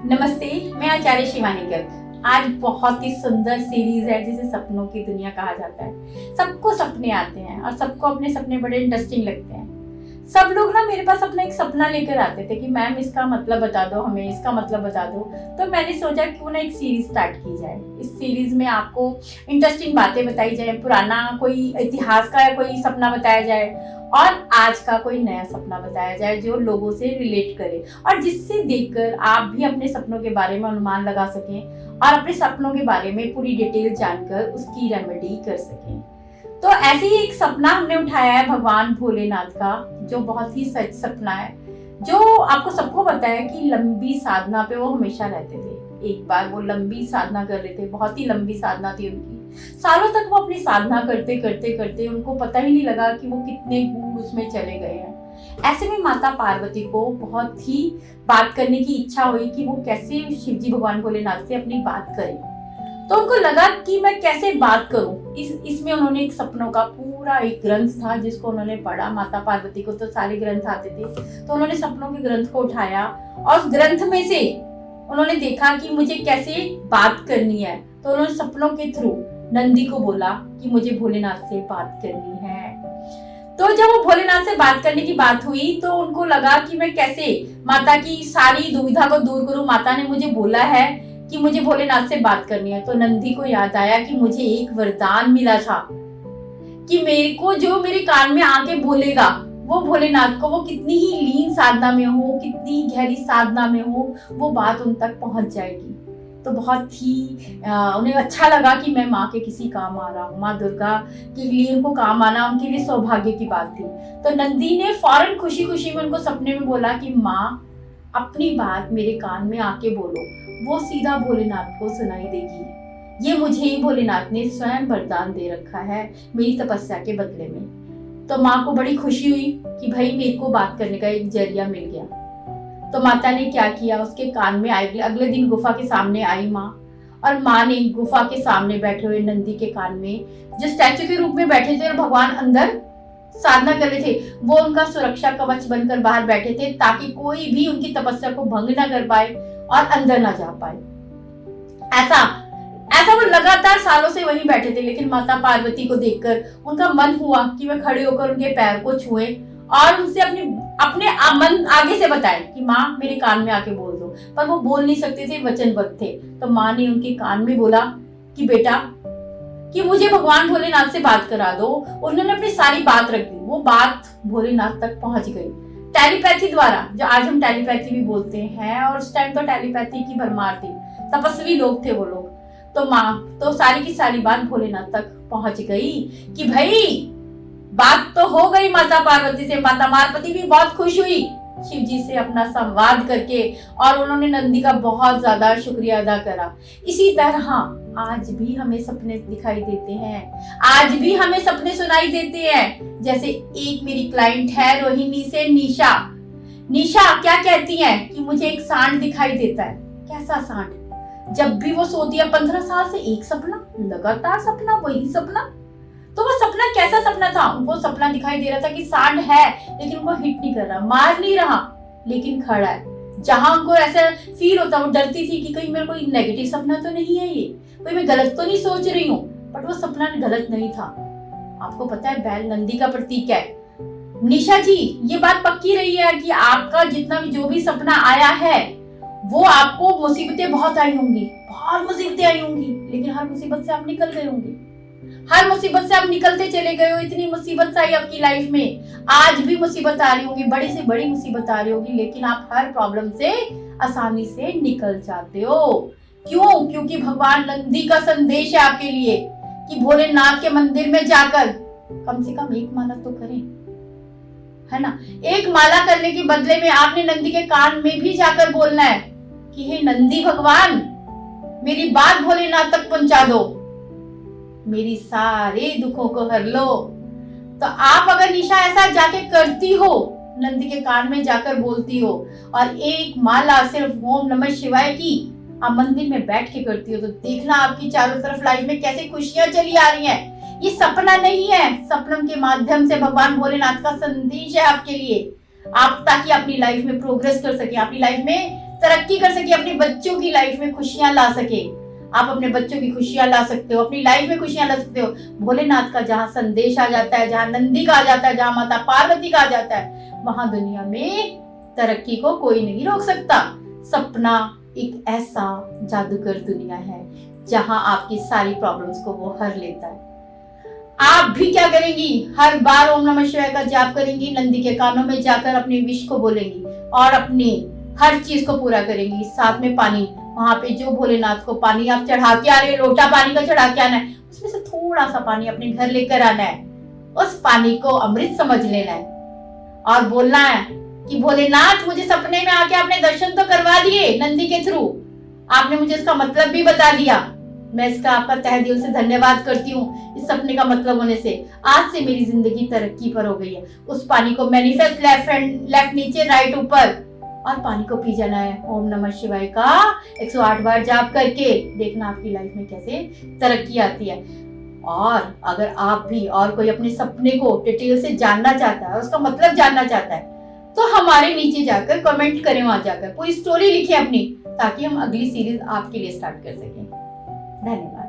नमस्ते, मैं आचार्य शिवानी गर्ग। आज बहुत ही सुंदर सीरीज है जिसे सपनों की दुनिया कहा जाता है। सबको सपने आते हैं और सबको अपने सपने बड़े इंटरेस्टिंग लगते हैं। सब लोग ना मेरे पास अपना एक सपना लेकर आते थे कि मैम इसका मतलब बता दो, हमें इसका मतलब बता दो। तो मैंने सोचा क्यों ना एक सीरीज स्टार्ट की जाए। इस सीरीज में आपको इंटरेस्टिंग बातें बताई जाए, पुराना कोई इतिहास का कोई सपना बताया जाए और आज का कोई नया सपना बताया जाए जो लोगों से रिलेट करे और जिससे देखकर आप भी अपने सपनों के बारे में अनुमान लगा सकें और अपने सपनों के बारे में पूरी डिटेल जानकर उसकी रेमेडी कर सकें। तो ऐसे ही एक सपना हमने उठाया है भगवान भोलेनाथ का, जो बहुत ही सच सपना है, जो आपको सबको पता है कि लंबी साधना पे वो हमेशा रहते थे। एक बार वो लंबी साधना कर रहे थे, बहुत ही लंबी साधना थी उनकी। सालों तक वो अपनी साधना करते करते करते उनको पता ही नहीं लगा कि वो कितने गुण उसमें चले गए हैं। ऐसे में माता पार्वती को बहुत ही बात करने की इच्छा हुई कि वो कैसे शिवजी भगवान भोलेनाथ से अपनी बात करें। तो उनको लगा कि मैं कैसे बात करूं। इसमें उन्होंने एक सपनों का पूरा एक ग्रंथ था जिसको उन्होंने पढ़ा। माता पार्वती को तो सारे ग्रंथ आते थे, तो उन्होंने सपनों के ग्रंथ को उठाया और उस ग्रंथ में से उन्होंने देखा कि मुझे कैसे बात करनी है। तो उन्होंने सपनों के थ्रू नंदी को बोला कि मुझे भोलेनाथ से बात करनी है। तो जब वो भोलेनाथ से बात करने की बात हुई तो उनको लगा कि मैं कैसे माता की सारी दुविधा को दूर करूं। माता ने मुझे बोला है कि मुझे भोलेनाथ से बात करनी है। तो नंदी को याद आया कि मुझे एक वरदान मिला था कि मेरे को जो मेरे कान में आके बोलेगा वो भोलेनाथ को, वो कितनी ही लीन साधना में हो, कितनी गहरी साधना में हो, वो बात उन तक पहुंच जाएगी। तो बहुत ही उन्हें अच्छा लगा कि मैं माँ के किसी काम आ रहा हूँ। माँ दुर्गा के लिए उनको काम आना उनके लिए सौभाग्य की बात थी। तो नंदी ने फौरन खुशी खुशी में उनको सपने में बोला कि माँ अपनी बात मेरे कान में आके बोलो, वो सीधा भोलेनाथ को सुनाई देगी। ये मुझे ही भोलेनाथ ने स्वयं वरदान दे रखा है मेरी तपस्या के बदले में। तो माँ को बड़ी खुशी हुई कि भाई मेरे को बात करने का एक जरिया मिल गया। तो माता ने क्या किया, उसके कान में आई। अगले दिन गुफा के सामने आई माँ, और माँ ने गुफा के सामने बैठे हुए नंदी के कान में, जो स्टैचू के रूप में बैठे थे और भगवान अंदर साधना कर रहे थे, वो उनका सुरक्षा कवच बनकर बाहर बैठे थे ताकि कोई भी उनकी तपस्या को भंग ना कर पाए और अंदर ना जा पाए। ऐसा वो लगातार सालों से वहीं बैठे थे। लेकिन माता पार्वती को देखकर उनका मन हुआ कि वे खड़े होकर उनके पैर को छुए और उनसे अपने मन आगे से बताए कि माँ मेरे कान में आके बोल दो। पर वो बोल नहीं सकते थे, वचनबद्ध थे। तो माँ ने उनके कान में बोला कि बेटा कि मुझे भगवान भोलेनाथ से बात करा दो। उन्होंने अपनी सारी बात रख दी। वो बात भोलेनाथ तक पहुंच गई टेलीपैथी द्वारा, जो आज हम टेलीपैथी भी बोलते हैं, और उस टाइम तो टेलीपैथी की भरमार थी, तपस्वी लोग थे वो लोग। तो सारी की सारी बात भोलेनाथ तक पहुंच गई कि भाई बात तो हो गई माता पार्वती से। माता पार्वती भी बहुत खुश हुई शिव जी से अपना संवाद करके, और उन्होंने नंदी का बहुत ज्यादा शुक्रिया अदा करा। इसी तरह आज भी हमें सपने दिखाई देते हैं, आज भी हमें सपने सुनाई देते हैं। जैसे एक मेरी क्लाइंट है रोहिणी से निशा क्या कहती है कि मुझे एक सांड दिखाई देता है। कैसा सांड? जब भी वो सोती है 15 साल से एक सपना, लगातार सपना, वही सपना। तो वो सपना कैसा सपना था? उनको सपना दिखाई दे रहा था कि सांड है लेकिन वो हिट नहीं कर रहा, मार नहीं रहा, लेकिन खड़ा है। जहां उनको ऐसा फील होता, वो डरती थी कि कहीं मेरा कोई नेगेटिव सपना तो नहीं है, ये कोई मैं गलत तो नहीं सोच रही हूँ। बट वो सपना गलत नहीं था। आपको पता है बैल नंदी का प्रतीक है। निशा जी ये बात पक्की रही है कि आपका जितना भी जो भी सपना आया है वो आपको मुसीबतें बहुत आई होंगी, बहुत मुसीबतें आई होंगी, लेकिन हर मुसीबत से आप निकल गए होंगे। हर मुसीबत से आप निकलते चले गए हो। इतनी मुसीबत आई आपकी लाइफ में, आज भी मुसीबत आ रही होगी, बड़ी से बड़ी मुसीबत आ रही होगी, लेकिन आप हर प्रॉब्लम से आसानी से निकल जाते हो। क्यों? क्योंकि भगवान नंदी का संदेश है आपके लिए कि भोलेनाथ के मंदिर में जाकर कम से कम एक माला तो करें, है ना। एक माला करने के बदले में आपने नंदी के कान में भी जाकर बोलना है कि हे नंदी भगवान, मेरी बात भोलेनाथ तक पहुंचा दो, मेरी सारे दुखों को हर लो। तो आप अगर निशा ऐसा जाके करती हो, नंदी के कान में जाकर बोलती हो, और एक माला सिर्फ ओम नमः शिवाय की आप मंदिर में बैठ के करती हो, तो देखना आपकी चारों तरफ लाइफ में कैसे खुशियां चली आ रही हैं। ये सपना नहीं है, सपनम के माध्यम से भगवान भोलेनाथ का संदेश है आपके लिए, आप ताकि अपनी लाइफ में प्रोग्रेस कर सके, अपनी लाइफ में तरक्की कर सके, अपने बच्चों की लाइफ में खुशियां ला सके। आप अपने बच्चों की खुशियां ला सकते हो, अपनी लाइफ में खुशियां ला सकते हो। भोलेनाथ का जहां संदेश आ जाता है, जहां नंदी का आ जाता है, जहां माता पार्वती का आ जाता है, वहां दुनिया में तरक्की को कोई नहीं रोक सकता। सपना एक ऐसा जादूगर दुनिया है जहां आपकी सारी प्रॉब्लम्स को वो हर लेता है। आप भी क्या करेंगी, हर बार ओम नमः शिवाय का जाप करेंगी, नंदी के कानों में जाकर अपनी विश को बोलेंगी और अपनी हर चीज को पूरा करेंगी। साथ में पानी, वहां पे जो भोलेनाथ को पानी आप चढ़ा के आ रहे हो, लोटा पानी का चढ़ा के आना है, उसमें से थोड़ा सा पानी अपने घर लेकर आना है। उस पानी को अमृत समझ लेना है और बोलना है कि भोलेनाथ, मुझे सपने में आके आपने दर्शन तो करवा दिए नंदी के थ्रू, आपने मुझे इसका मतलब भी बता दिया। मैं इसका आपका तहे दिल से धन्यवाद करती हूँ। इस सपने का मतलब होने से आज से मेरी जिंदगी तरक्की पर हो गई है। उस पानी को मैनिफेस्ट लेफ्ट नीचे राइट ऊपर, और पानी को पी जाना है ओम नमः शिवाय का 108 बार जाप करके। देखना आपकी लाइफ में कैसे तरक्की आती है। और अगर आप भी और कोई अपने सपने को डिटेल से जानना चाहता है, उसका मतलब जानना चाहता है, तो हमारे नीचे जाकर कमेंट करें, वहां जाकर पूरी स्टोरी लिखें अपनी, ताकि हम अगली सीरीज आपके लिए स्टार्ट कर सकें। धन्यवाद।